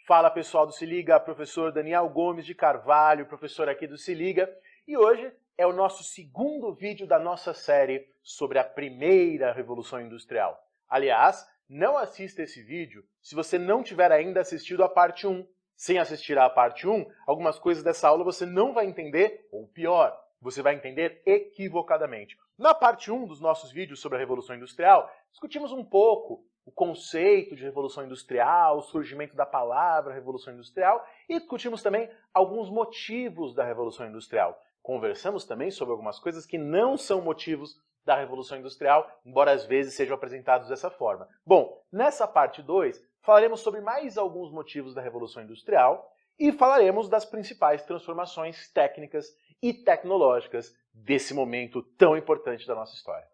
Fala pessoal do Se Liga, professor Daniel Gomes de Carvalho, professor aqui do Se Liga, e hoje é o nosso segundo vídeo da nossa série sobre a primeira Revolução Industrial. Aliás, não assista esse vídeo se você não tiver ainda assistido a parte 1. Sem assistir à parte 1, algumas coisas dessa aula você não vai entender, ou pior, você vai entender equivocadamente. Na parte 1 dos nossos vídeos sobre a Revolução Industrial, discutimos um pouco o conceito de Revolução Industrial, o surgimento da palavra Revolução Industrial e discutimos também alguns motivos da Revolução Industrial. Conversamos também sobre algumas coisas que não são motivos da Revolução Industrial, embora às vezes sejam apresentados dessa forma. Bom, nessa parte 2, falaremos sobre mais alguns motivos da Revolução Industrial e falaremos das principais transformações técnicas e tecnológicas desse momento tão importante da nossa história.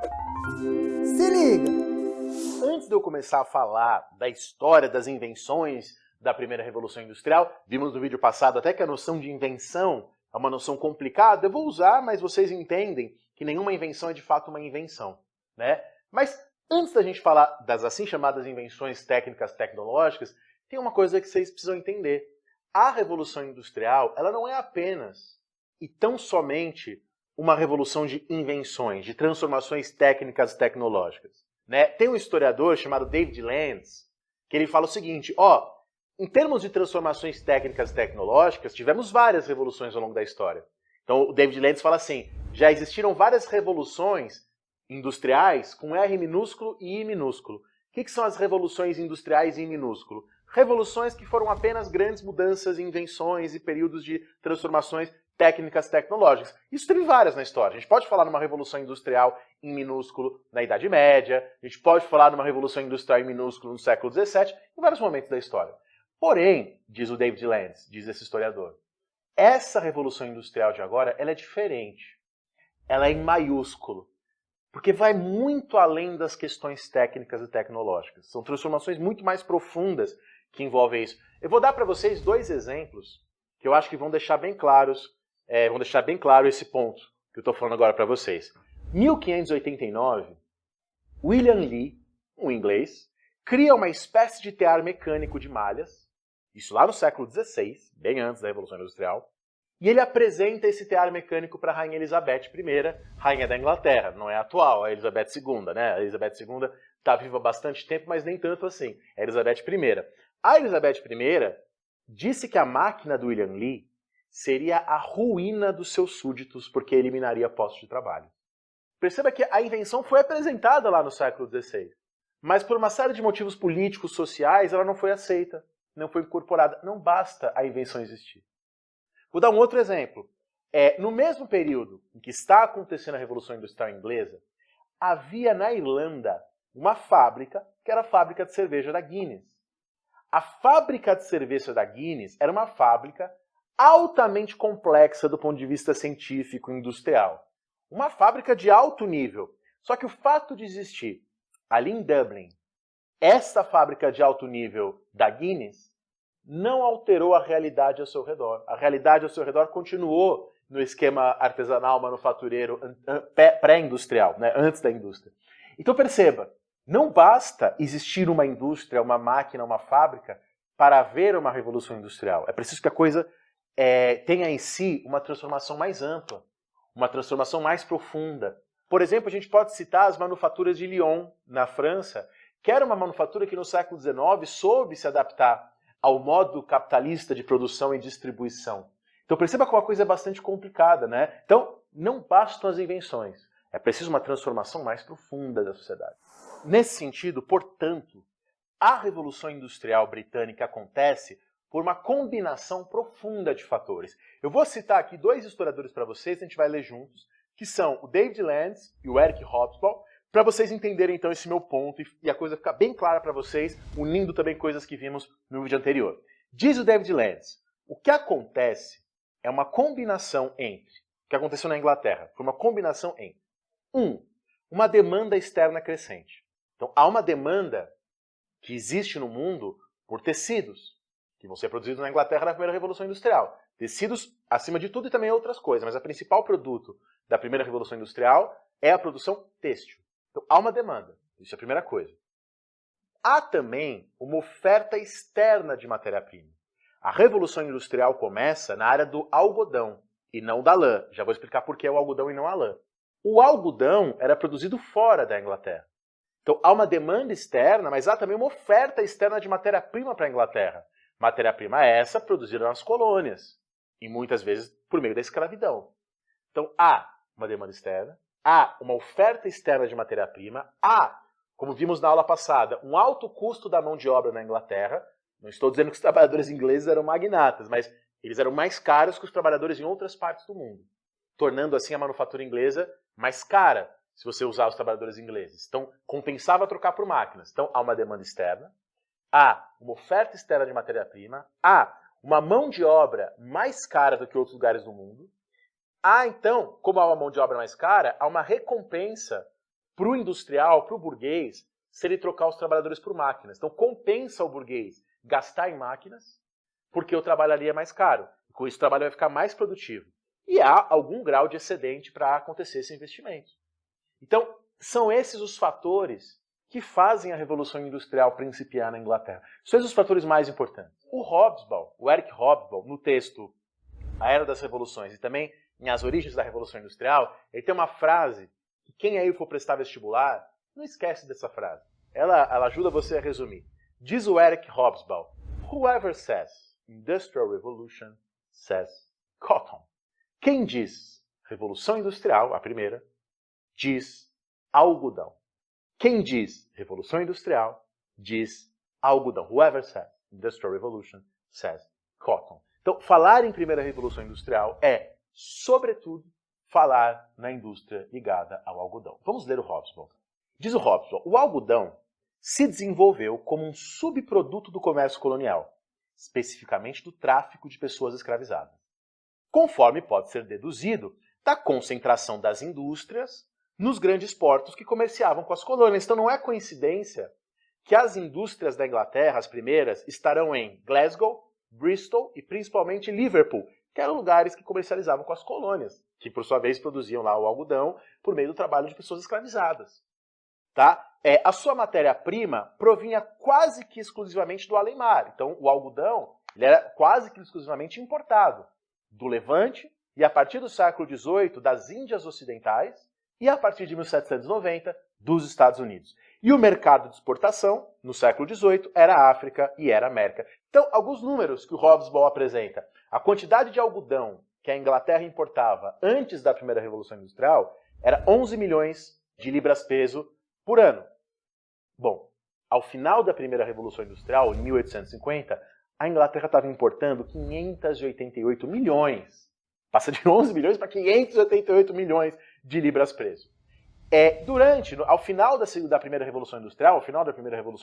Se liga! Antes de eu começar a falar da história das invenções da primeira Revolução Industrial, vimos no vídeo passado até que a noção de invenção é uma noção complicada, eu vou usar, mas vocês entendem que nenhuma invenção é de fato uma invenção, né? Mas antes da gente falar das assim chamadas invenções técnicas tecnológicas, tem uma coisa que vocês precisam entender. A Revolução Industrial, ela não é apenas e tão somente uma revolução de invenções, de transformações técnicas tecnológicas. Né? Tem um historiador chamado David Landes, que ele fala o seguinte, em termos de transformações técnicas e tecnológicas, tivemos várias revoluções ao longo da história. Então o David Landes fala assim, já existiram várias revoluções industriais com R minúsculo e I minúsculo. O que são as revoluções industriais em minúsculo? Revoluções que foram apenas grandes mudanças, invenções e períodos de transformações técnicas tecnológicas. Isso teve várias na história. A gente pode falar numa revolução industrial em minúsculo na Idade Média, a gente pode falar numa revolução industrial em minúsculo no século XVII, em vários momentos da história. Porém, diz o David Landes, diz esse historiador, essa revolução industrial de agora, ela é diferente. Ela é em maiúsculo, porque vai muito além das questões técnicas e tecnológicas. São transformações muito mais profundas que envolvem isso. Eu vou dar para vocês dois exemplos que eu acho que vão deixar bem claro esse ponto que eu estou falando agora para vocês. 1589, William Lee, um inglês, cria uma espécie de tear mecânico de malhas, isso lá no século XVI, bem antes da Revolução Industrial, e ele apresenta esse tear mecânico para a Rainha Elizabeth I, Rainha da Inglaterra, não é a atual, a Elizabeth II, né? A Elizabeth II está viva há bastante tempo, mas nem tanto assim, é a Elizabeth I. A Elizabeth I disse que a máquina do William Lee seria a ruína dos seus súditos, porque eliminaria postos de trabalho. Perceba que a invenção foi apresentada lá no século XVI, mas por uma série de motivos políticos, sociais, ela não foi aceita, não foi incorporada. Não basta a invenção existir. Vou dar um outro exemplo. No mesmo período em que está acontecendo a Revolução Industrial Inglesa, havia na Irlanda uma fábrica que era a fábrica de cerveja da Guinness. A fábrica de cerveja da Guinness era uma fábrica altamente complexa do ponto de vista científico e industrial. Uma fábrica de alto nível. Só que o fato de existir ali em Dublin esta fábrica de alto nível da Guinness não alterou a realidade ao seu redor. A realidade ao seu redor continuou no esquema artesanal, manufatureiro, pré-industrial, né, antes da indústria. Então perceba, não basta existir uma indústria, uma máquina, uma fábrica para haver uma revolução industrial. É preciso que a coisa tenha em si uma transformação mais ampla, uma transformação mais profunda. Por exemplo, a gente pode citar as manufaturas de Lyon, na França, que era uma manufatura que no século XIX soube se adaptar ao modo capitalista de produção e distribuição. Então perceba que uma coisa é bastante complicada, né? Então, não bastam as invenções. É preciso uma transformação mais profunda da sociedade. Nesse sentido, portanto, a Revolução Industrial Britânica acontece por uma combinação profunda de fatores. Eu vou citar aqui dois historiadores para vocês, a gente vai ler juntos, que são o David Landes e o Eric Hobsbawm, para vocês entenderem então esse meu ponto e a coisa ficar bem clara para vocês, unindo também coisas que vimos no vídeo anterior. Diz o David Landes, o que acontece é uma combinação entre, o que aconteceu na Inglaterra, foi uma combinação entre, uma demanda externa crescente. Então há uma demanda que existe no mundo por tecidos, que vão ser produzidos na Inglaterra na primeira Revolução Industrial. Tecidos, acima de tudo, e também outras coisas, mas o principal produto da primeira Revolução Industrial é a produção têxtil. Então, há uma demanda. Isso é a primeira coisa. Há também uma oferta externa de matéria-prima. A Revolução Industrial começa na área do algodão e não da lã. Já vou explicar por que é o algodão e não a lã. O algodão era produzido fora da Inglaterra. Então há uma demanda externa, mas há também uma oferta externa de matéria-prima para a Inglaterra. Matéria-prima essa produzida nas colônias, e muitas vezes por meio da escravidão. Então há uma demanda externa, há uma oferta externa de matéria-prima, há, como vimos na aula passada, um alto custo da mão de obra na Inglaterra. Não estou dizendo que os trabalhadores ingleses eram magnatas, mas eles eram mais caros que os trabalhadores em outras partes do mundo, tornando assim a manufatura inglesa mais cara se você usar os trabalhadores ingleses. Então, compensava trocar por máquinas. Então, há uma demanda externa, há uma oferta externa de matéria-prima, há uma mão de obra mais cara do que outros lugares do mundo. Há, então, como há uma mão de obra mais cara, há uma recompensa para o industrial, para o burguês, se ele trocar os trabalhadores por máquinas. Então, compensa o burguês gastar em máquinas, porque o trabalho ali é mais caro. Com isso, o trabalho vai ficar mais produtivo. E há algum grau de excedente para acontecer esse investimento. Então, são esses os fatores que fazem a Revolução Industrial principiar na Inglaterra. São esses os fatores mais importantes. O Eric Hobsbawm, no texto A Era das Revoluções e também em As Origens da Revolução Industrial, ele tem uma frase que quem aí for prestar vestibular, não esquece dessa frase. Ela ajuda você a resumir. Diz o Eric Hobsbawm, "Whoever says Industrial Revolution says cotton." Quem diz Revolução Industrial, a primeira, diz algodão. Quem diz Revolução Industrial, diz algodão. Whoever says Industrial Revolution says cotton. Então, falar em primeira Revolução Industrial é, sobretudo, falar na indústria ligada ao algodão. Vamos ler o Hobsbawm. Diz o Hobsbawm, o algodão se desenvolveu como um subproduto do comércio colonial, especificamente do tráfico de pessoas escravizadas, conforme pode ser deduzido da concentração das indústrias nos grandes portos que comerciavam com as colônias. Então não é coincidência que as indústrias da Inglaterra, as primeiras, estarão em Glasgow, Bristol e principalmente Liverpool, que eram lugares que comercializavam com as colônias, que por sua vez produziam lá o algodão por meio do trabalho de pessoas escravizadas. Tá? A sua matéria-prima provinha quase que exclusivamente do além-mar. Então o algodão ele era quase que exclusivamente importado do Levante e a partir do século XVIII das Índias Ocidentais e a partir de 1790 dos Estados Unidos. E o mercado de exportação, no século XVIII, era a África e era a América. Então, alguns números que o Hobsbawm apresenta. A quantidade de algodão que a Inglaterra importava antes da primeira Revolução Industrial era 11 milhões de libras-peso por ano. Bom, ao final da primeira Revolução Industrial, em 1850, a Inglaterra estava importando 588 milhões. Passa de 11 milhões para 588 milhões de libras-peso. Ao final da primeira Revolução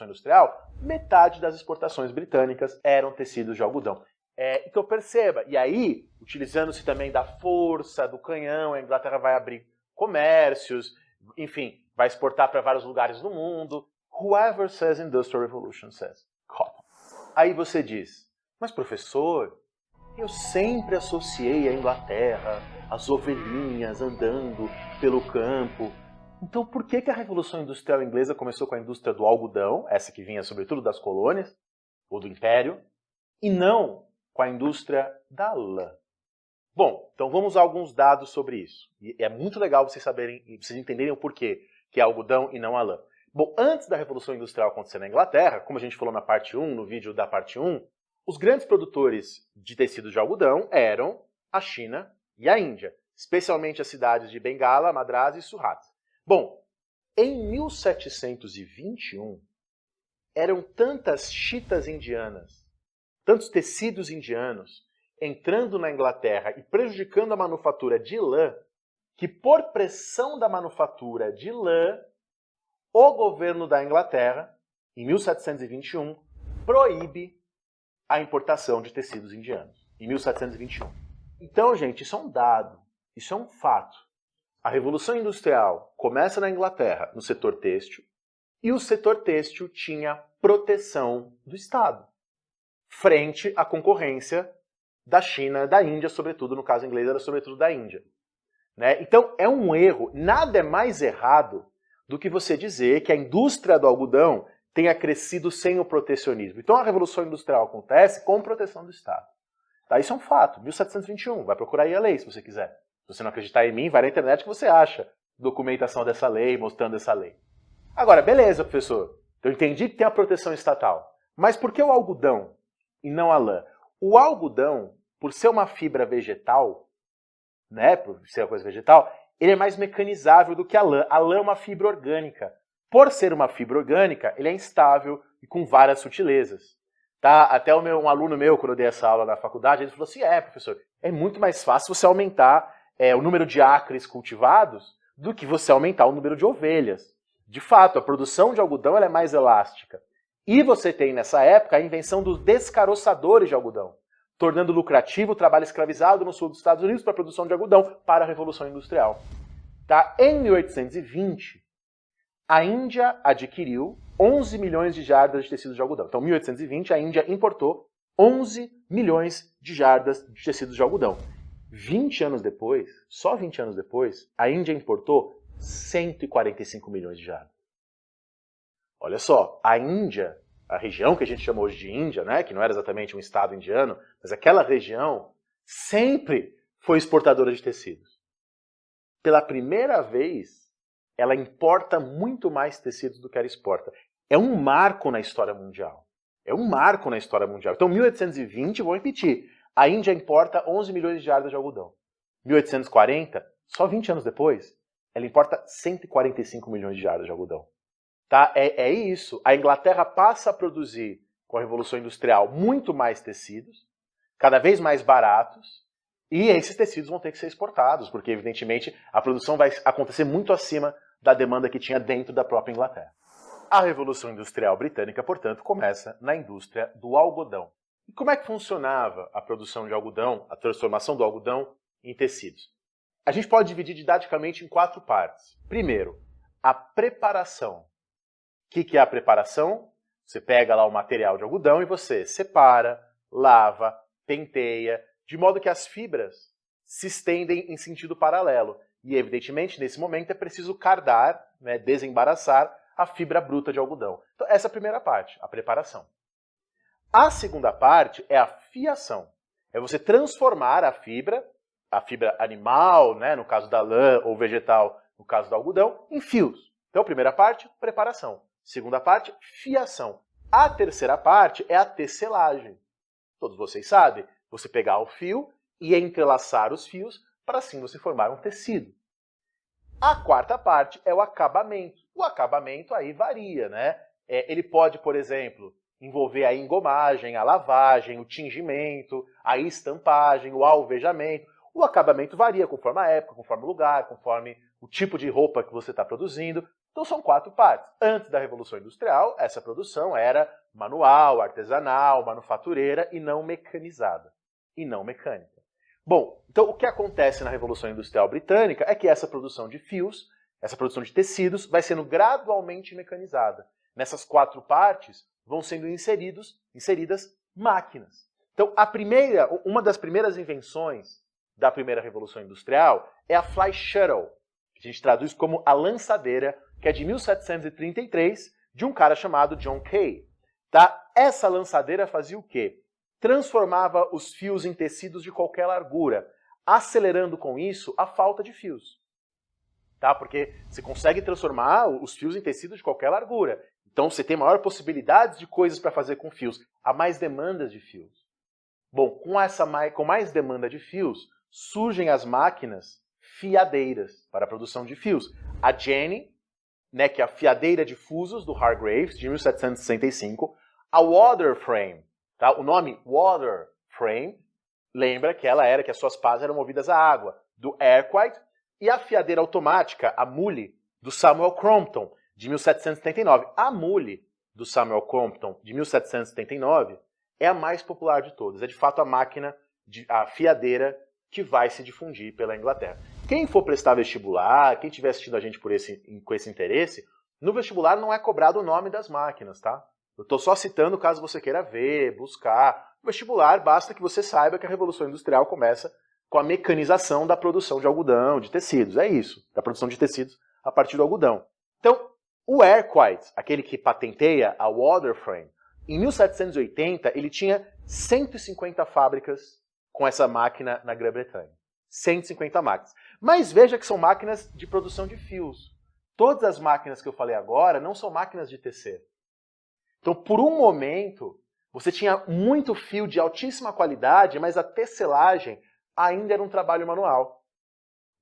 Industrial, metade das exportações britânicas eram tecidos de algodão. Então perceba, e aí, utilizando-se também da força do canhão, a Inglaterra vai abrir comércios, enfim, vai exportar para vários lugares do mundo. Whoever says Industrial Revolution says cotton. Aí você diz, mas professor, eu sempre associei a Inglaterra, as ovelhinhas andando pelo campo. Então por que a Revolução Industrial Inglesa começou com a indústria do algodão, essa que vinha sobretudo das colônias, ou do Império, e não com a indústria da lã? Bom, então vamos a alguns dados sobre isso. E é muito legal vocês saberem e vocês entenderem o porquê que é algodão e não a lã. Bom, antes da Revolução Industrial acontecer na Inglaterra, como a gente falou na parte 1, no vídeo da parte 1, os grandes produtores de tecido de algodão eram a China e a Índia, especialmente as cidades de Bengala, Madras e Surat. Bom, em 1721, eram tantas chitas indianas, tantos tecidos indianos entrando na Inglaterra e prejudicando a manufatura de lã, que por pressão da manufatura de lã, o governo da Inglaterra, em 1721, proíbe a importação de tecidos indianos, em 1721. Então, gente, isso é um dado, isso é um fato. A Revolução Industrial começa na Inglaterra, no setor têxtil, e o setor têxtil tinha proteção do Estado, frente à concorrência da China, da Índia, sobretudo, no caso inglês era sobretudo da Índia. Né? Então, é um erro, nada é mais errado do que você dizer que a indústria do algodão tenha crescido sem o protecionismo. Então a Revolução Industrial acontece com proteção do Estado. Tá? Isso é um fato. 1721, vai procurar aí a lei se você quiser. Se você não acreditar em mim, vai na internet que você acha documentação dessa lei, mostrando essa lei. Agora, beleza, professor. Eu entendi que tem a proteção estatal. Mas por que o algodão e não a lã? O algodão, por ser uma fibra vegetal, né, por ser uma coisa vegetal, ele é mais mecanizável do que a lã. A lã é uma fibra orgânica. Por ser uma fibra orgânica, ele é instável e com várias sutilezas. Tá? Até um aluno meu, quando eu dei essa aula na faculdade, ele falou assim, professor, é muito mais fácil você aumentar o número de acres cultivados do que você aumentar o número de ovelhas. De fato, a produção de algodão ela é mais elástica. E você tem, nessa época, a invenção dos descaroçadores de algodão, tornando lucrativo o trabalho escravizado no sul dos Estados Unidos para a produção de algodão para a Revolução Industrial. Tá? Em 1820, a Índia adquiriu 11 milhões de jardas de tecidos de algodão. Então, em 1820, a Índia importou 11 milhões de jardas de tecidos de algodão. 20 anos depois, só 20 anos depois, a Índia importou 145 milhões de jardas. Olha só, a Índia, a região que a gente chama hoje de Índia, né, que não era exatamente um estado indiano, mas aquela região sempre foi exportadora de tecidos. Pela primeira vez, ela importa muito mais tecidos do que ela exporta. É um marco na história mundial. É um marco na história mundial. Então, 1820, vou repetir, a Índia importa 11 milhões de jardas de algodão. 1840, só 20 anos depois, ela importa 145 milhões de jardas de algodão. Tá? É isso. A Inglaterra passa a produzir, com a Revolução Industrial, muito mais tecidos, cada vez mais baratos, e esses tecidos vão ter que ser exportados, porque, evidentemente, a produção vai acontecer muito acima da demanda que tinha dentro da própria Inglaterra. A Revolução Industrial Britânica, portanto, começa na indústria do algodão. E como é que funcionava a produção de algodão, a transformação do algodão em tecidos? A gente pode dividir didaticamente em 4 partes. Primeiro, a preparação. O que é a preparação? Você pega lá o material de algodão e você separa, lava, penteia, de modo que as fibras se estendem em sentido paralelo. E, evidentemente, nesse momento é preciso cardar, né, desembaraçar a fibra bruta de algodão. Então, essa é a primeira parte, a preparação. A segunda parte é a fiação. É você transformar a fibra animal, né, no caso da lã, ou vegetal, no caso do algodão, em fios. Então, primeira parte, preparação. Segunda parte, fiação. A terceira parte é a tecelagem. Todos vocês sabem, você pegar o fio e entrelaçar os fios para assim você formar um tecido. A quarta parte é o acabamento. O acabamento aí varia, né? Ele pode, por exemplo, envolver a engomagem, a lavagem, o tingimento, a estampagem, o alvejamento. O acabamento varia conforme a época, conforme o lugar, conforme o tipo de roupa que você está produzindo. Então são 4 partes. Antes da Revolução Industrial, essa produção era manual, artesanal, manufatureira e não mecanizada. E não mecânica. Bom, então o que acontece na Revolução Industrial Britânica é que essa produção de fios, essa produção de tecidos, vai sendo gradualmente mecanizada. Nessas 4 partes vão sendo inseridas máquinas. Então uma das primeiras invenções da primeira Revolução Industrial é a Fly Shuttle, que a gente traduz como a lançadeira, que é de 1733, de um cara chamado John Kay. Tá? Essa lançadeira fazia o quê? Transformava os fios em tecidos de qualquer largura, acelerando com isso a falta de fios. Tá? Porque você consegue transformar os fios em tecidos de qualquer largura. Então você tem maior possibilidade de coisas para fazer com fios. Há mais demandas de fios. Bom, com mais demanda de fios, surgem as máquinas fiadeiras para a produção de fios. A Jenny, né, que é a fiadeira de fusos do Hargreaves, de 1765. A Water Frame. Tá? O nome Water Frame lembra que as suas pás eram movidas a água, do Arkwright, e a fiadeira automática, a Mulle, do Samuel Crompton, de 1779. A Mulle, do Samuel Crompton, de 1779, é a mais popular de todas. É de fato a fiadeira que vai se difundir pela Inglaterra. Quem for prestar vestibular, quem estiver assistindo a gente com esse interesse, no vestibular não é cobrado o nome das máquinas, tá? Eu estou só citando caso você queira ver, buscar. No vestibular, basta que você saiba que a Revolução Industrial começa com a mecanização da produção de algodão, de tecidos. É isso, da produção de tecidos a partir do algodão. Então, O Arkwright, aquele que patenteia a Waterframe, em 1780 ele tinha 150 fábricas com essa máquina na Grã-Bretanha. 150 máquinas. Mas veja que são máquinas de produção de fios. Todas as máquinas que eu falei agora não são máquinas de tecer. Então, por um momento, você tinha muito fio de altíssima qualidade, mas a tecelagem ainda era um trabalho manual.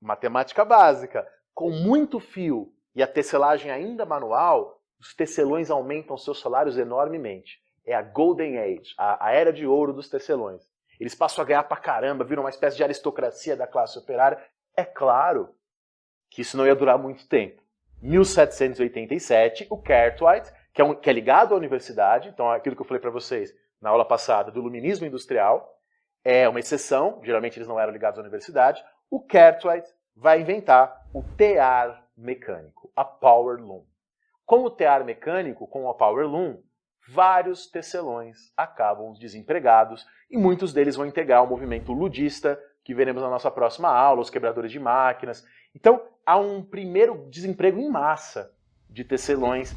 Matemática básica. Com muito fio e a tecelagem ainda manual, os tecelões aumentam seus salários enormemente. É a Golden Age, a era de ouro dos tecelões. Eles passam a ganhar pra caramba, viram uma espécie de aristocracia da classe operária. É claro que isso não ia durar muito tempo. 1787, o Cartwright, que é ligado à universidade, então aquilo que eu falei para vocês na aula passada do iluminismo industrial, é uma exceção, geralmente eles não eram ligados à universidade. O Cartwright vai inventar o tear mecânico, a Power Loom. Com o tear mecânico, com a Power Loom, vários tecelões acabam desempregados e muitos deles vão integrar o movimento ludista, que veremos na nossa próxima aula, os quebradores de máquinas. Então, há um primeiro desemprego em massa de tecelões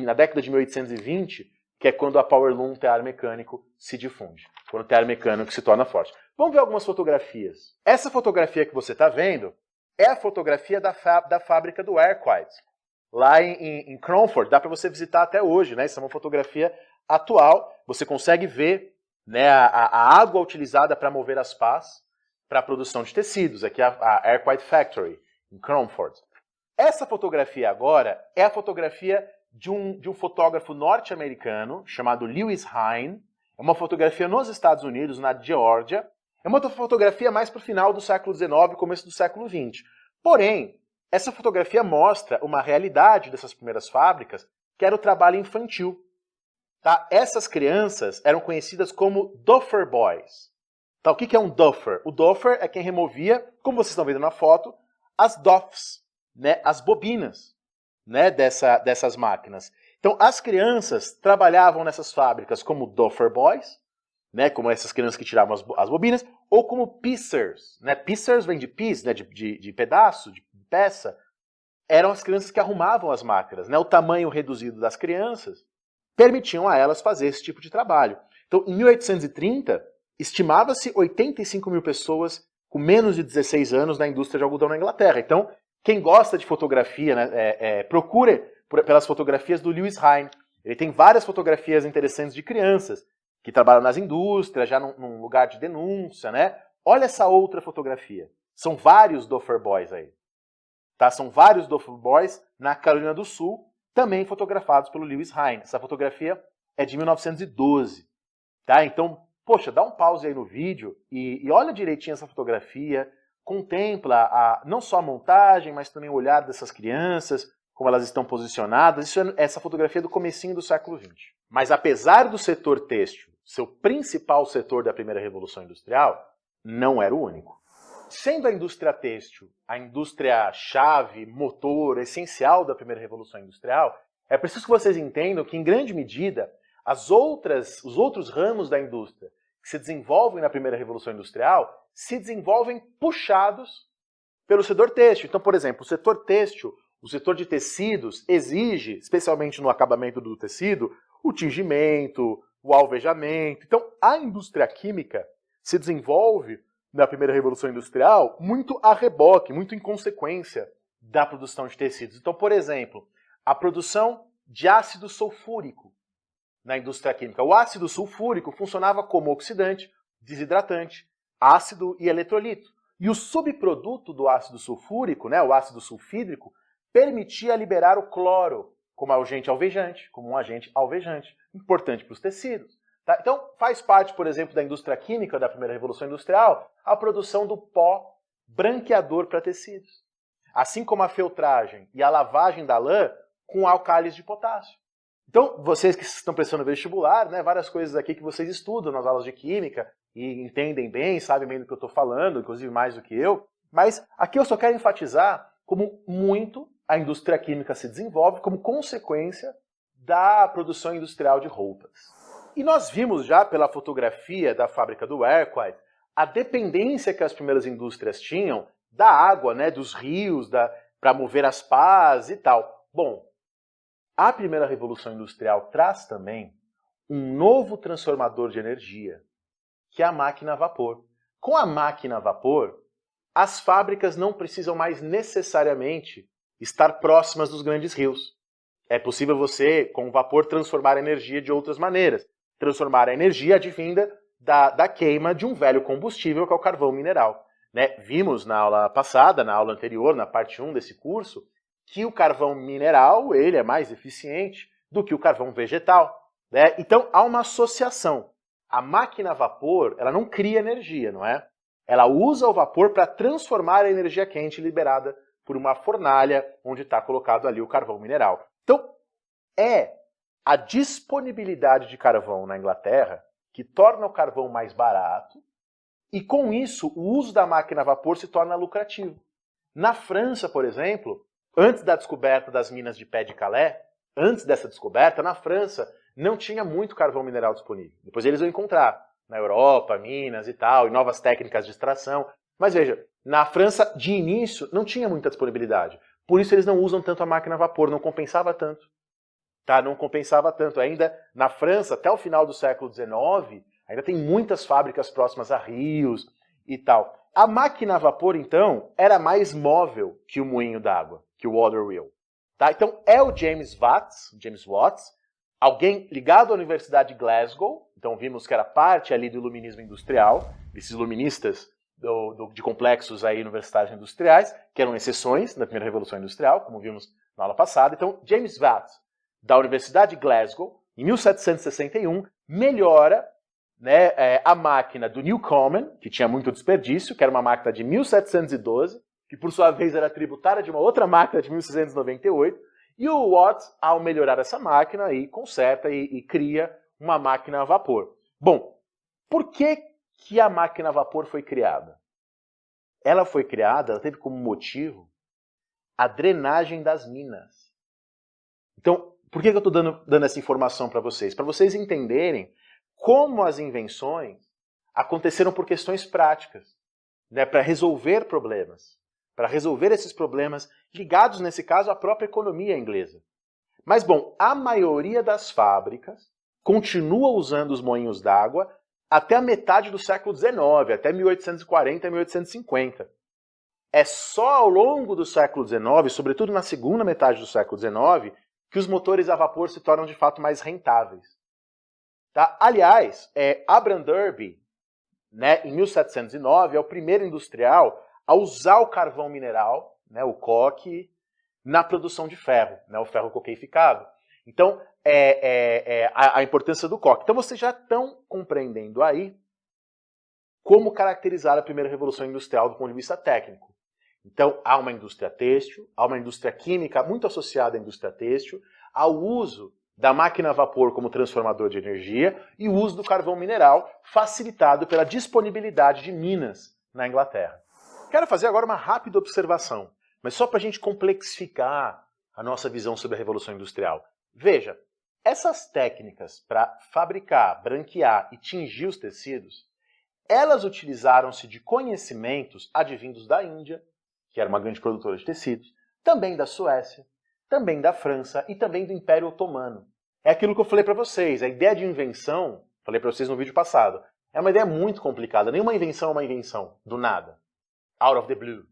na década de 1820, que é quando a Power Loom, tear mecânico, se difunde, quando o tear mecânico se torna forte. Vamos ver algumas fotografias. Essa fotografia que você está vendo é a fotografia da fábrica do Arkwright, lá em Cromford. Dá para você visitar até hoje, né? Isso é uma fotografia atual. Você consegue ver, né, a água utilizada para mover as pás para a produção de tecidos. Aqui é a Arkwright Factory, em Cromford. Essa fotografia agora é a fotografia de um fotógrafo norte-americano chamado Lewis Hine. É uma fotografia nos Estados Unidos, na Geórgia. É uma fotografia mais para o final do século XIX, começo do século XX. Porém, essa fotografia mostra uma realidade dessas primeiras fábricas, que era o trabalho infantil. Tá? Essas crianças eram conhecidas como Duffer Boys. Tá? O que é um Duffer? O Duffer é quem removia, como vocês estão vendo na foto, as Duffs, né? As bobinas, né? dessas máquinas. Então, as crianças trabalhavam nessas fábricas como Duffer Boys, né, como essas crianças que tiravam as bobinas, ou como piecers. Né? Piecers vem de piece, né, de pedaço, de peça. Eram as crianças que arrumavam as máquinas. Né? O tamanho reduzido das crianças permitiam a elas fazer esse tipo de trabalho. Então, em 1830, estimava-se 85 mil pessoas com menos de 16 anos na indústria de algodão na Inglaterra. Então, quem gosta de fotografia, né, procure pelas fotografias do Lewis Hine. Ele tem várias fotografias interessantes de crianças que trabalham nas indústrias, já num lugar de denúncia, né? Olha essa outra fotografia. São vários Duffer Boys aí. Tá? São vários Duffer Boys na Carolina do Sul, também fotografados pelo Lewis Hine. Essa fotografia é de 1912. Tá? Então, poxa, dá um pause aí no vídeo e olha direitinho essa fotografia, contempla não só a montagem, mas também o olhar dessas crianças, como elas estão posicionadas. Essa fotografia é do comecinho do século XX. Mas apesar do setor têxtil, seu principal setor da primeira Revolução Industrial, não era o único. Sendo a indústria têxtil a indústria-chave, motor, essencial da primeira Revolução Industrial, é preciso que vocês entendam que, em grande medida, os outros ramos da indústria que se desenvolvem na primeira Revolução Industrial se desenvolvem puxados pelo setor têxtil. Então, por exemplo, o setor têxtil, o setor de tecidos, exige, especialmente no acabamento do tecido, o tingimento, o alvejamento. Então, a indústria química se desenvolve na primeira Revolução Industrial muito a reboque, muito em consequência da produção de tecidos. Então, por exemplo, a produção de ácido sulfúrico na indústria química. O ácido sulfúrico funcionava como oxidante, desidratante, ácido e eletrolito. E o subproduto do ácido sulfúrico, né, o ácido sulfídrico, permitia liberar o cloro como agente alvejante, importante para os tecidos. Tá? Então, faz parte, por exemplo, da indústria química da primeira Revolução Industrial a produção do pó branqueador para tecidos. Assim como a feltragem e a lavagem da lã com álcalis de potássio. Então, vocês que estão prestando vestibular, né, várias coisas aqui que vocês estudam nas aulas de química e entendem bem, sabem bem do que eu estou falando, inclusive mais do que eu, mas aqui eu só quero enfatizar como muito a indústria química se desenvolve como consequência da produção industrial de roupas. E nós vimos já pela fotografia da fábrica do Arkwright a dependência que as primeiras indústrias tinham da água, né, dos rios, para mover as pás e tal. Bom, a primeira revolução industrial traz também um novo transformador de energia, que é a máquina a vapor. Com a máquina a vapor, as fábricas não precisam mais necessariamente estar próximas dos grandes rios. É possível você, com o vapor, transformar a energia de outras maneiras. Transformar a energia advinda da queima de um velho combustível, que é o carvão mineral. Né? Vimos na aula passada, na aula anterior, na parte 1 desse curso, que o carvão mineral ele é mais eficiente do que o carvão vegetal. Né? Então, há uma associação. A máquina a vapor, ela não cria energia, não é? Ela usa o vapor para transformar a energia quente liberada por uma fornalha onde está colocado ali o carvão mineral. Então, é a disponibilidade de carvão na Inglaterra que torna o carvão mais barato e, com isso, o uso da máquina a vapor se torna lucrativo. Na França, por exemplo, antes da descoberta das minas de pé de Calais, antes dessa descoberta, na França, não tinha muito carvão mineral disponível. Depois eles vão encontrar na Europa, Minas e tal, e novas técnicas de extração. Mas veja, na França, de início, não tinha muita disponibilidade. Por isso eles não usam tanto a máquina a vapor, não compensava tanto. Tá? Não compensava tanto. Ainda na França, até o final do século XIX, ainda tem muitas fábricas próximas a rios e tal. A máquina a vapor, então, era mais móvel que o moinho d'água, que o water wheel. Tá? Então é o James Watts, alguém ligado à Universidade de Glasgow, então vimos que era parte ali do iluminismo industrial, desses iluministas de complexos aí universitários industriais, que eram exceções na primeira Revolução Industrial, como vimos na aula passada. Então, James Watt, da Universidade de Glasgow, em 1761, melhora, né, a máquina do Newcomen, que tinha muito desperdício, que era uma máquina de 1712, que por sua vez era tributária de uma outra máquina de 1698, e o Watt, ao melhorar essa máquina, aí conserta e cria uma máquina a vapor. Bom, por que a máquina a vapor foi criada? Ela foi criada, ela teve como motivo a drenagem das minas. Então, por que eu estou dando essa informação para vocês? Para vocês entenderem como as invenções aconteceram por questões práticas, né, para resolver problemas. Para resolver esses problemas ligados, nesse caso, à própria economia inglesa. Mas, bom, a maioria das fábricas continua usando os moinhos d'água até a metade do século XIX, até 1840, 1850. É só ao longo do século XIX, sobretudo na segunda metade do século XIX, que os motores a vapor se tornam de fato mais rentáveis. Tá? Aliás, Abram Derby, né, em 1709, é o primeiro industrial a usar o carvão mineral, né, o coque, na produção de ferro, né, o ferro coqueificado. Então, a importância do coque. Então, vocês já estão compreendendo aí como caracterizar a primeira revolução industrial do ponto de vista técnico. Então, há uma indústria têxtil, há uma indústria química muito associada à indústria têxtil, há o uso da máquina a vapor como transformador de energia e o uso do carvão mineral facilitado pela disponibilidade de minas na Inglaterra. Quero fazer agora uma rápida observação, mas só para a gente complexificar a nossa visão sobre a Revolução Industrial. Veja, essas técnicas para fabricar, branquear e tingir os tecidos, elas utilizaram-se de conhecimentos advindos da Índia, que era uma grande produtora de tecidos, também da Suécia, também da França e também do Império Otomano. É aquilo que eu falei para vocês, a ideia de invenção, falei para vocês no vídeo passado, é uma ideia muito complicada, nenhuma invenção é uma invenção, do nada. Out of the blue.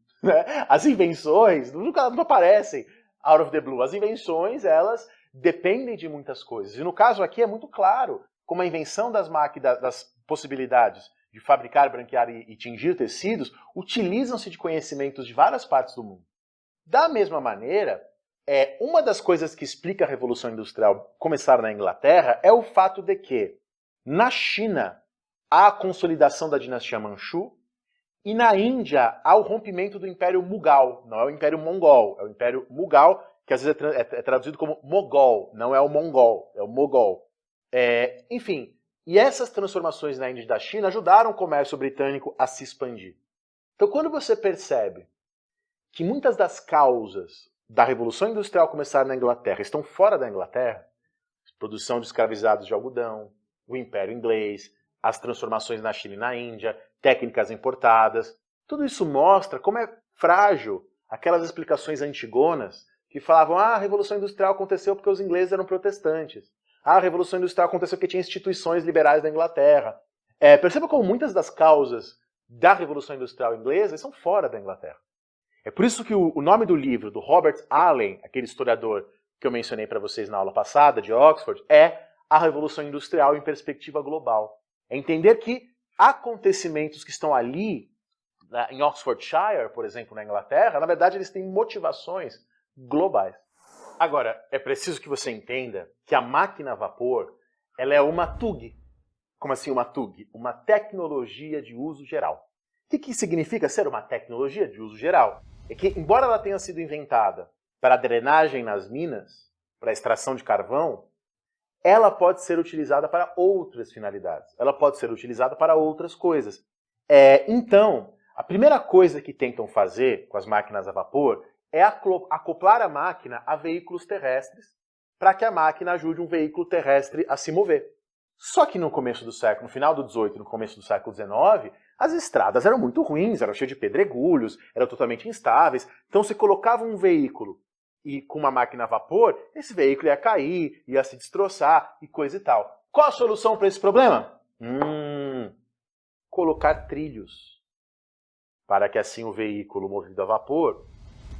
As invenções nunca aparecem out of the blue. As invenções, elas dependem de muitas coisas. E no caso aqui é muito claro como a invenção das máquinas, das possibilidades de fabricar, branquear e tingir tecidos, utilizam-se de conhecimentos de várias partes do mundo. Da mesma maneira, uma das coisas que explica a Revolução Industrial começar na Inglaterra é o fato de que, na China, há a consolidação da dinastia Manchu, e na Índia há o rompimento do Império Mughal, não é o Império Mongol, é o Império Mughal, que às vezes é traduzido como Mogol, não é o Mongol, é o Mogol. Enfim, e essas transformações na Índia e da China ajudaram o comércio britânico a se expandir. Então, quando você percebe que muitas das causas da Revolução Industrial começar na Inglaterra estão fora da Inglaterra, produção de escravizados de algodão, o Império Inglês, as transformações na China e na Índia, técnicas importadas, tudo isso mostra como é frágil aquelas explicações antigonas que falavam a Revolução Industrial aconteceu porque os ingleses eram protestantes. A Revolução Industrial aconteceu porque tinha instituições liberais da Inglaterra. Perceba como muitas das causas da Revolução Industrial inglesa são fora da Inglaterra. É por isso que o nome do livro do Robert Allen, aquele historiador que eu mencionei para vocês na aula passada, de Oxford, é A Revolução Industrial em Perspectiva Global. É entender que acontecimentos que estão ali, em Oxfordshire, por exemplo, na Inglaterra, na verdade eles têm motivações globais. Agora, é preciso que você entenda que a máquina a vapor ela é uma TUG. Como assim uma TUG? Uma tecnologia de uso geral. O que significa ser uma tecnologia de uso geral? É que, embora ela tenha sido inventada para a drenagem nas minas, para a extração de carvão, ela pode ser utilizada para outras finalidades. Ela pode ser utilizada para outras coisas. Então, a primeira coisa que tentam fazer com as máquinas a vapor é acoplar a máquina a veículos terrestres para que a máquina ajude um veículo terrestre a se mover. Só que no começo do século, no final do XVIII e no começo do século XIX, as estradas eram muito ruins, eram cheias de pedregulhos, eram totalmente instáveis. Então você colocava um veículo e com uma máquina a vapor, esse veículo ia cair, ia se destroçar e coisa e tal. Qual a solução para esse problema? Colocar trilhos. Para que assim o veículo movido a vapor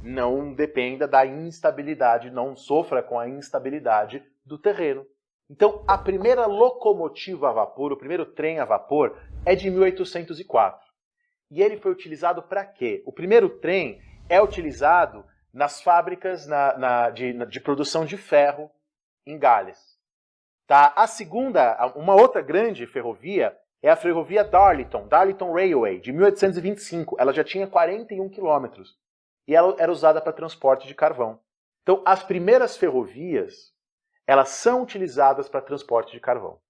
não dependa da instabilidade, não sofra com a instabilidade do terreno. Então, a primeira locomotiva a vapor, o primeiro trem a vapor, é de 1804. E ele foi utilizado para quê? O primeiro trem é utilizado nas fábricas de produção de ferro em Gales. Tá? A segunda, uma outra grande ferrovia, é a ferrovia Darlington Railway, de 1825. Ela já tinha 41 quilômetros. E ela era usada para transporte de carvão. Então, as primeiras ferrovias, elas são utilizadas para transporte de carvão.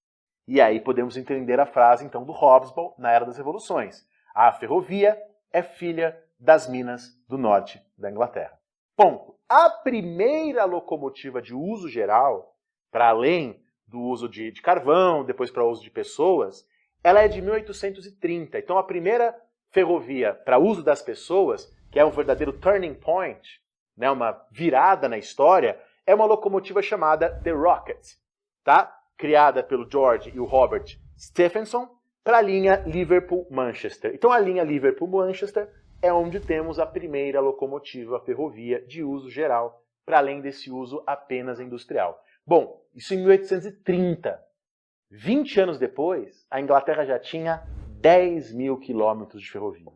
E aí podemos entender a frase, então, do Hobsbawm na Era das Revoluções. A ferrovia é filha das minas do norte da Inglaterra. Ponto. A primeira locomotiva de uso geral, para além do uso de carvão, depois para o uso de pessoas, ela é de 1830. Então, a primeira ferrovia para uso das pessoas, que é um verdadeiro turning point, né, uma virada na história, é uma locomotiva chamada The Rocket, tá? Criada pelo George e o Robert Stephenson para a linha Liverpool-Manchester. Então a linha Liverpool-Manchester é onde temos a primeira locomotiva ferrovia de uso geral, para além desse uso apenas industrial. Bom, isso em 1830. 20 anos depois, a Inglaterra já tinha 10 mil quilômetros de ferrovia.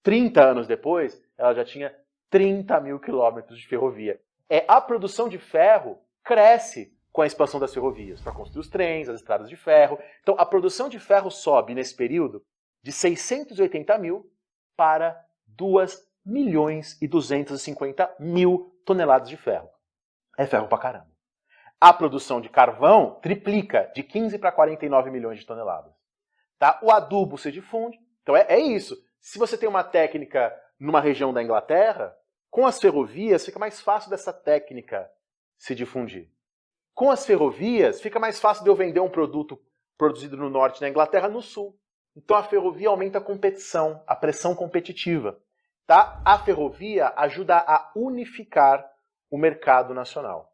30 anos depois, ela já tinha 30 mil quilômetros de ferrovia. A produção de ferro cresce com a expansão das ferrovias, para construir os trens, as estradas de ferro. Então, a produção de ferro sobe, nesse período, de 680 mil para 2.250.000 toneladas de ferro. É ferro pra caramba. A produção de carvão triplica, de 15 para 49 milhões de toneladas. Tá? O adubo se difunde. Então, é isso. Se você tem uma técnica numa região da Inglaterra, com as ferrovias fica mais fácil dessa técnica se difundir. Com as ferrovias fica mais fácil de eu vender um produto produzido no norte da Inglaterra no sul. Então a ferrovia aumenta a competição, a pressão competitiva. Tá? A ferrovia ajuda a unificar o mercado nacional.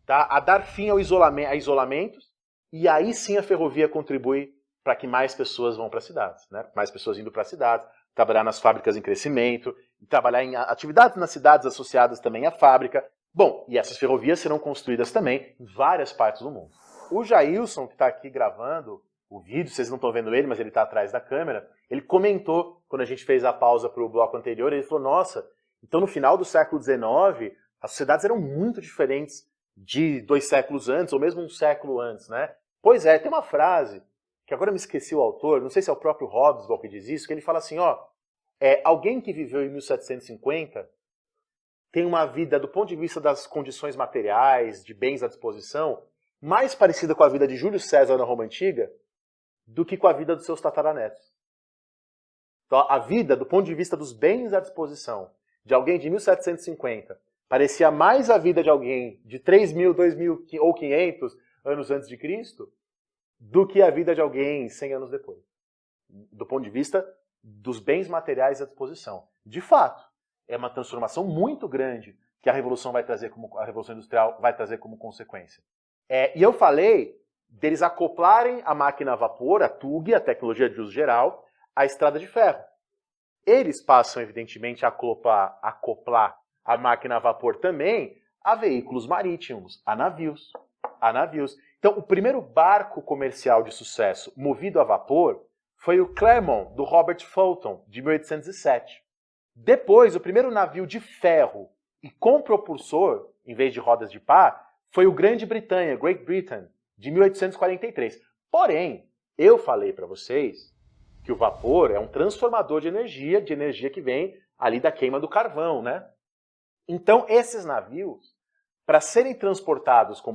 Tá? A dar fim a isolamentos, e aí sim a ferrovia contribui para que mais pessoas vão para as cidades. Né? Mais pessoas indo para as cidades, trabalhar nas fábricas em crescimento, trabalhar em atividades nas cidades associadas também à fábrica. Bom, e essas ferrovias serão construídas também em várias partes do mundo. O Jailson, que está aqui gravando o vídeo, vocês não estão vendo ele, mas ele está atrás da câmera, ele comentou, quando a gente fez a pausa para o bloco anterior, ele falou, nossa, então no final do século XIX, as sociedades eram muito diferentes de 2 séculos antes, ou mesmo um século antes, né? Pois é, tem uma frase, que agora eu me esqueci o autor, não sei se é o próprio Hobsbawm que diz isso, que ele fala assim, alguém que viveu em 1750 tem uma vida, do ponto de vista das condições materiais, de bens à disposição, mais parecida com a vida de Júlio César na Roma Antiga do que com a vida dos seus tataranetos. Então, a vida, do ponto de vista dos bens à disposição de alguém de 1750, parecia mais a vida de alguém de 3.000, 2.000 ou 500 anos antes de Cristo do que a vida de alguém 100 anos depois. Do ponto de vista dos bens materiais à disposição. De fato, é uma transformação muito grande que a Revolução Industrial vai trazer como consequência. E eu falei deles acoplarem a máquina a vapor, a TUG, a tecnologia de uso geral, à estrada de ferro. Eles passam, evidentemente, a acoplar a máquina a vapor também a veículos marítimos, a navios. Então, o primeiro barco comercial de sucesso movido a vapor foi o Clermont, do Robert Fulton, de 1807. Depois, o primeiro navio de ferro e com propulsor, em vez de rodas de pá, foi o Grã-Bretanha, Great Britain, de 1843. Porém, eu falei para vocês que o vapor é um transformador de energia que vem ali da queima do carvão, né? Então, esses navios, para serem transportados com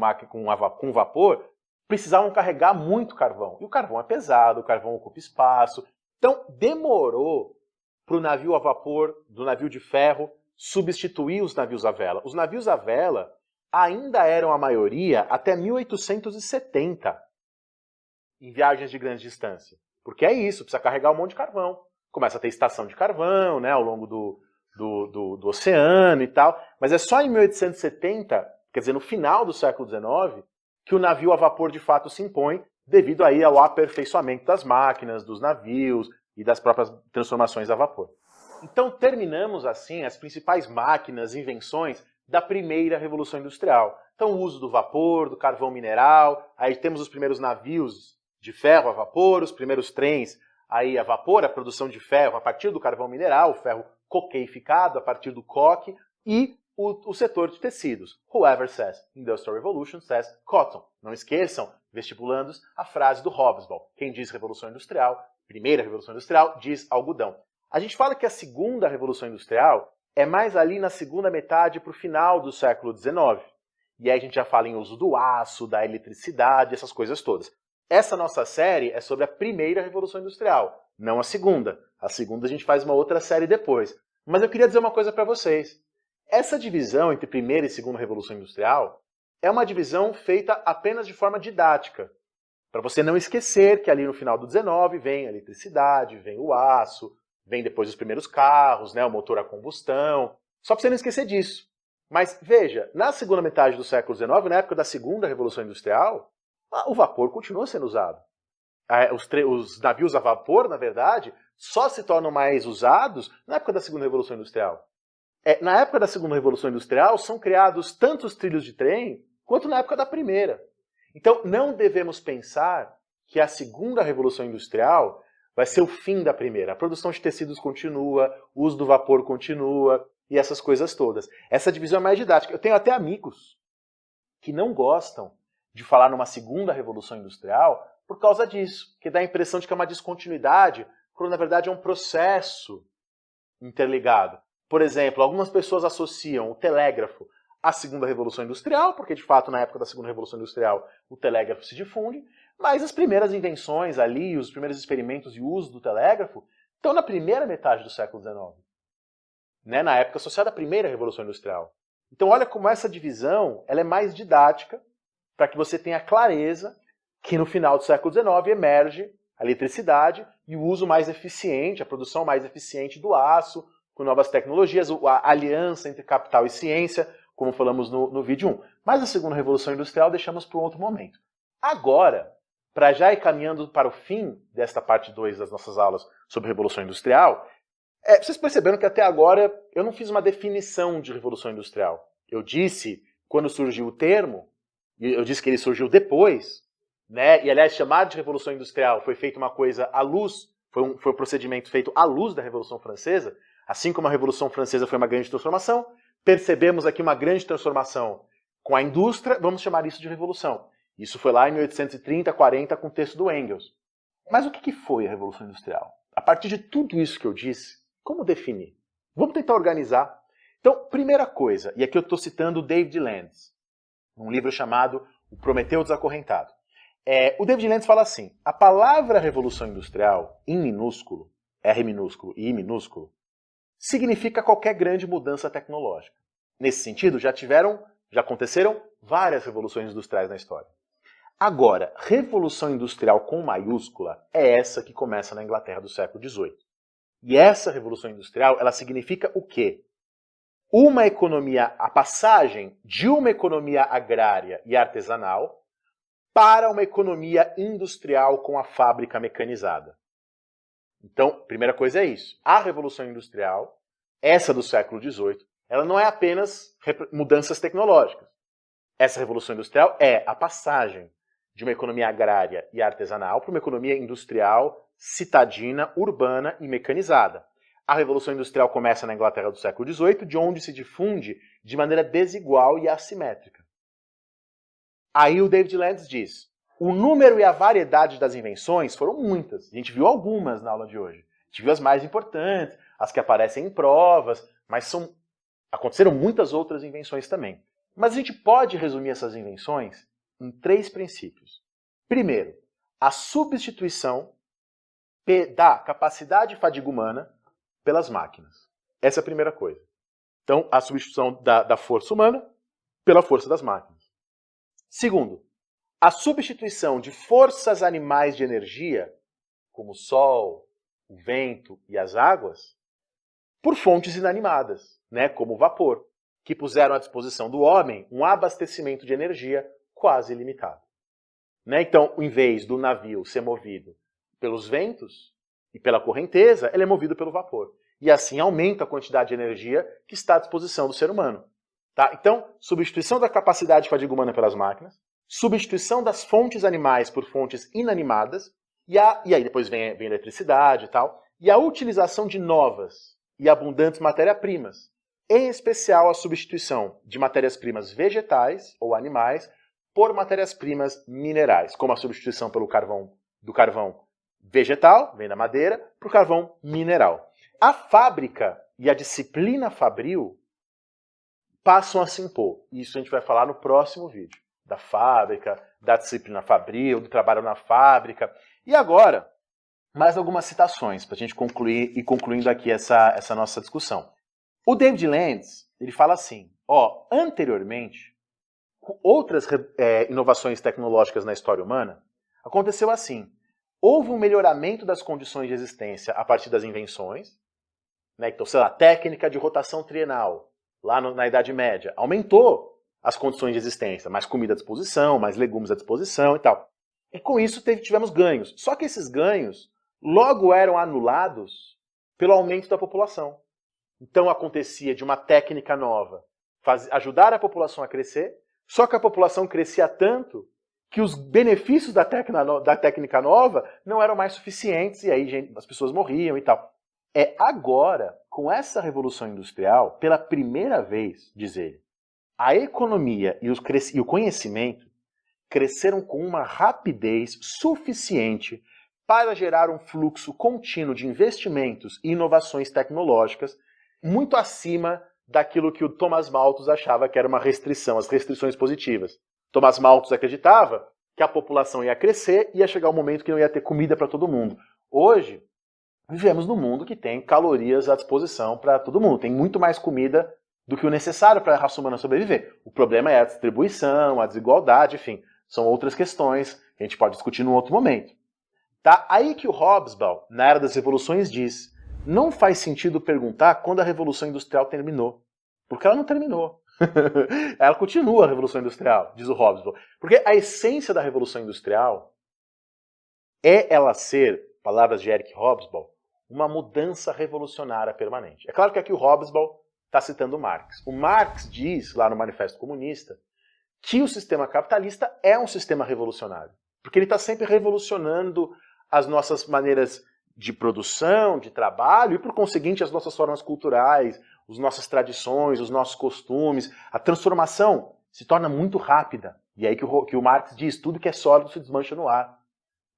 vapor, precisavam carregar muito carvão. E o carvão é pesado, o carvão ocupa espaço. Então, demorou para o navio a vapor, do navio de ferro, substituir os navios a vela. Os navios a vela ainda eram a maioria até 1870 em viagens de grande distância. Porque é isso, precisa carregar um monte de carvão. Começa a ter estação de carvão, né, ao longo do oceano e tal. Mas é só em 1870, quer dizer, no final do século XIX, que o navio a vapor de fato se impõe, devido aí ao aperfeiçoamento das máquinas, dos navios e das próprias transformações a vapor. Então terminamos assim as principais máquinas, invenções da primeira Revolução Industrial. Então o uso do vapor, do carvão mineral, aí temos os primeiros navios de ferro a vapor, os primeiros trens aí a vapor, a produção de ferro a partir do carvão mineral, o ferro coqueificado a partir do coque, e o setor de tecidos. Whoever says Industrial Revolution says cotton. Não esqueçam, vestibulandos, a frase do Hobsbawm. Quem diz Revolução Industrial, primeira Revolução Industrial, diz algodão. A gente fala que a segunda Revolução Industrial é mais ali na segunda metade para o final do século XIX. E aí a gente já fala em uso do aço, da eletricidade, essas coisas todas. Essa nossa série é sobre a primeira Revolução Industrial, não a segunda. A segunda a gente faz uma outra série depois. Mas eu queria dizer uma coisa para vocês. Essa divisão entre primeira e segunda Revolução Industrial é uma divisão feita apenas de forma didática. Para você não esquecer que ali no final do 19 vem a eletricidade, vem o aço, vem depois os primeiros carros, né, o motor a combustão. Só para você não esquecer disso. Mas veja, na segunda metade do século XIX, na época da segunda Revolução Industrial, o vapor continua sendo usado. Os navios a vapor, na verdade, só se tornam mais usados na época da segunda Revolução Industrial. Na época da segunda Revolução Industrial são criados tantos trilhos de trem quanto na época da primeira. Então não devemos pensar que a segunda Revolução Industrial vai ser o fim da primeira. A produção de tecidos continua, o uso do vapor continua e essas coisas todas. Essa divisão é mais didática. Eu tenho até amigos que não gostam de falar numa segunda Revolução Industrial por causa disso, que dá a impressão de que é uma descontinuidade, quando na verdade é um processo interligado. Por exemplo, algumas pessoas associam o telégrafo à segunda Revolução Industrial, porque de fato na época da segunda Revolução Industrial o telégrafo se difunde, mas as primeiras invenções ali, os primeiros experimentos e uso do telégrafo estão na primeira metade do século XIX, né? Na época associada à primeira Revolução Industrial. Então olha como essa divisão ela é mais didática, para que você tenha clareza que no final do século XIX emerge a eletricidade e o uso mais eficiente, a produção mais eficiente do aço, com novas tecnologias, a aliança entre capital e ciência, como falamos no vídeo 1. Mas a segunda Revolução Industrial deixamos para um outro momento. Agora, para já ir caminhando para o fim desta parte 2 das nossas aulas sobre Revolução Industrial, vocês perceberam que até agora eu não fiz uma definição de Revolução Industrial. Eu disse, quando surgiu o termo, eu disse que ele surgiu depois, né? E aliás, chamar de Revolução Industrial foi feito uma coisa à luz, foi um procedimento feito à luz da Revolução Francesa. Assim como a Revolução Francesa foi uma grande transformação, percebemos aqui uma grande transformação com a indústria, vamos chamar isso de revolução. Isso foi lá em 1830, 40, com o texto do Engels. Mas o que foi a Revolução Industrial? A partir de tudo isso que eu disse, como definir? Vamos tentar organizar. Então, primeira coisa, e aqui eu estou citando o David Landes, num livro chamado O Prometeu Desacorrentado. O David Landes fala assim, a palavra Revolução Industrial, em minúsculo, R minúsculo e I minúsculo, significa qualquer grande mudança tecnológica. Nesse sentido, já aconteceram várias revoluções industriais na história. Agora, Revolução Industrial com maiúscula é essa que começa na Inglaterra do século XVIII. E essa Revolução Industrial, ela significa o quê? a passagem de uma economia agrária e artesanal para uma economia industrial com a fábrica mecanizada. Então, primeira coisa é isso. A Revolução Industrial, essa do século XVIII, ela não é apenas mudanças tecnológicas. Essa Revolução Industrial é a passagem de uma economia agrária e artesanal para uma economia industrial, citadina, urbana e mecanizada. A Revolução Industrial começa na Inglaterra do século XVIII, de onde se difunde de maneira desigual e assimétrica. Aí o David Landes diz, o número e a variedade das invenções foram muitas. A gente viu algumas na aula de hoje. A gente viu as mais importantes, as que aparecem em provas, mas aconteceram muitas outras invenções também. Mas a gente pode resumir essas invenções em 3 princípios. Primeiro, a substituição da capacidade e fadiga humana pelas máquinas. Essa é a primeira coisa. Então, a substituição da força humana pela força das máquinas. Segundo, a substituição de forças animais de energia, como o sol, o vento e as águas, por fontes inanimadas, como o vapor, que puseram à disposição do homem um abastecimento de energia quase ilimitado. Então, em vez do navio ser movido pelos ventos e pela correnteza, ele é movido pelo vapor. E assim aumenta a quantidade de energia que está à disposição do ser humano. Tá? Então, substituição da capacidade de fadiga humana pelas máquinas, substituição das fontes animais por fontes inanimadas, e aí depois vem a eletricidade e tal, e a utilização de novas e abundantes matérias-primas, em especial a substituição de matérias-primas vegetais ou animais por matérias-primas minerais, como a substituição do carvão vegetal, vem da madeira, para o carvão mineral. A fábrica e a disciplina fabril passam a se impor. Isso a gente vai falar no próximo vídeo. Da fábrica, da disciplina fabril, do trabalho na fábrica. E agora, mais algumas citações para a gente concluir e concluindo aqui essa nossa discussão. O David Landes, ele fala assim, anteriormente, com outras inovações tecnológicas na história humana, aconteceu assim. Houve um melhoramento das condições de existência a partir das invenções, então, sei lá, técnica de rotação trienal, lá na Idade Média, aumentou as condições de existência, mais comida à disposição, mais legumes à disposição e tal. E com isso tivemos ganhos. Só que esses ganhos logo eram anulados pelo aumento da população. Então acontecia de uma técnica nova ajudar a população a crescer, só que a população crescia tanto que os benefícios da técnica nova não eram mais suficientes e aí as pessoas morriam e tal. É agora, com essa Revolução Industrial, pela primeira vez, diz ele, a economia e o conhecimento cresceram com uma rapidez suficiente para gerar um fluxo contínuo de investimentos e inovações tecnológicas muito acima daquilo que o Thomas Malthus achava que era uma restrição, as restrições positivas. Thomas Malthus acreditava que a população ia crescer e ia chegar um momento que não ia ter comida para todo mundo. Hoje, vivemos num mundo que tem calorias à disposição para todo mundo. Tem muito mais comida do que o necessário para a raça humana sobreviver. O problema é a distribuição, a desigualdade, enfim, são outras questões que a gente pode discutir num outro momento. Tá? Aí que o Hobsbawm, na Era das Revoluções, diz: não faz sentido perguntar quando a Revolução Industrial terminou, porque ela não terminou. Ela continua a Revolução Industrial, diz o Hobsbawm. Porque a essência da Revolução Industrial é ela ser, palavras de Eric Hobsbawm, uma mudança revolucionária permanente. É claro que aqui o Hobsbawm está citando Marx. O Marx diz, lá no Manifesto Comunista, que o sistema capitalista é um sistema revolucionário. Porque ele está sempre revolucionando as nossas maneiras de produção, de trabalho, e por conseguinte as nossas formas culturais, as nossas tradições, os nossos costumes. A transformação se torna muito rápida. E é aí que o Marx diz, tudo que é sólido se desmancha no ar.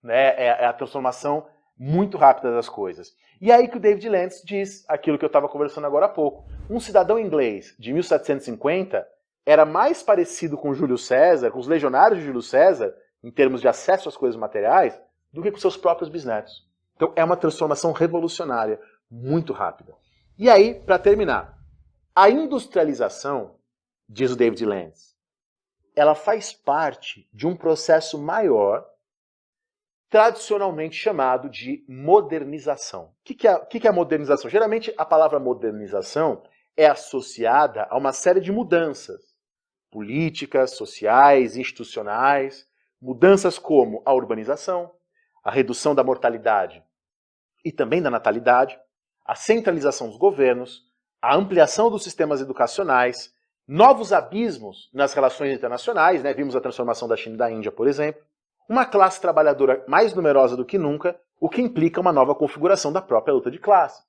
É a transformação muito rápida das coisas. E aí que o David Landes diz aquilo que eu estava conversando agora há pouco. Um cidadão inglês de 1750 era mais parecido com Júlio César, com os legionários de Júlio César, em termos de acesso às coisas materiais, do que com seus próprios bisnetos. Então é uma transformação revolucionária, muito rápida. E aí, para terminar, a industrialização, diz o David Landes, ela faz parte de um processo maior, tradicionalmente chamado de modernização. O que é a modernização? Geralmente a palavra modernização é associada a uma série de mudanças políticas, sociais, institucionais, mudanças como a urbanização, a redução da mortalidade e também da natalidade, a centralização dos governos, a ampliação dos sistemas educacionais, novos abismos nas relações internacionais, né? Vimos a transformação da China e da Índia, por exemplo, uma classe trabalhadora mais numerosa do que nunca, o que implica uma nova configuração da própria luta de classe.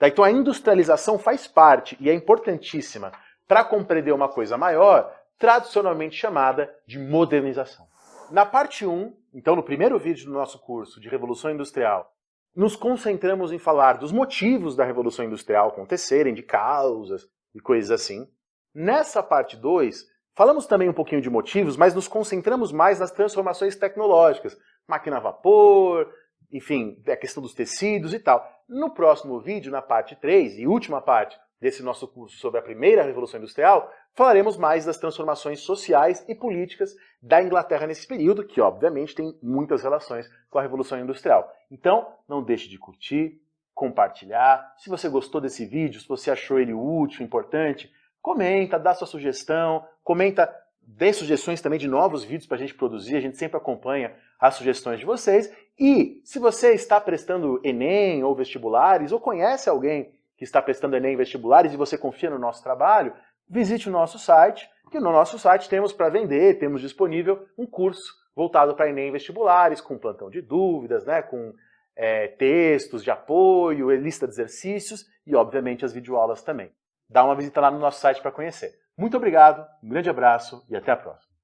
Então a industrialização faz parte e é importantíssima para compreender uma coisa maior, tradicionalmente chamada de modernização. Na parte 1, então no primeiro vídeo do nosso curso de Revolução Industrial, nos concentramos em falar dos motivos da Revolução Industrial acontecerem, de causas e coisas assim. Nessa parte 2, falamos também um pouquinho de motivos, mas nos concentramos mais nas transformações tecnológicas, máquina a vapor, enfim, a questão dos tecidos e tal. No próximo vídeo, na parte 3 e última parte desse nosso curso sobre a primeira Revolução Industrial, falaremos mais das transformações sociais e políticas da Inglaterra nesse período, que obviamente tem muitas relações com a Revolução Industrial. Então, não deixe de curtir, compartilhar. Se você gostou desse vídeo, se você achou ele útil, importante, comenta, dá sua sugestão, comenta, dê sugestões também de novos vídeos para a gente produzir, a gente sempre acompanha as sugestões de vocês. E se você está prestando Enem ou vestibulares, ou conhece alguém que está prestando Enem e vestibulares e você confia no nosso trabalho, visite o nosso site, que no nosso site temos para vender, temos disponível um curso voltado para Enem e vestibulares, com plantão de dúvidas, né, com textos de apoio, lista de exercícios e, obviamente, as videoaulas também. Dá uma visita lá no nosso site para conhecer. Muito obrigado, um grande abraço e até a próxima.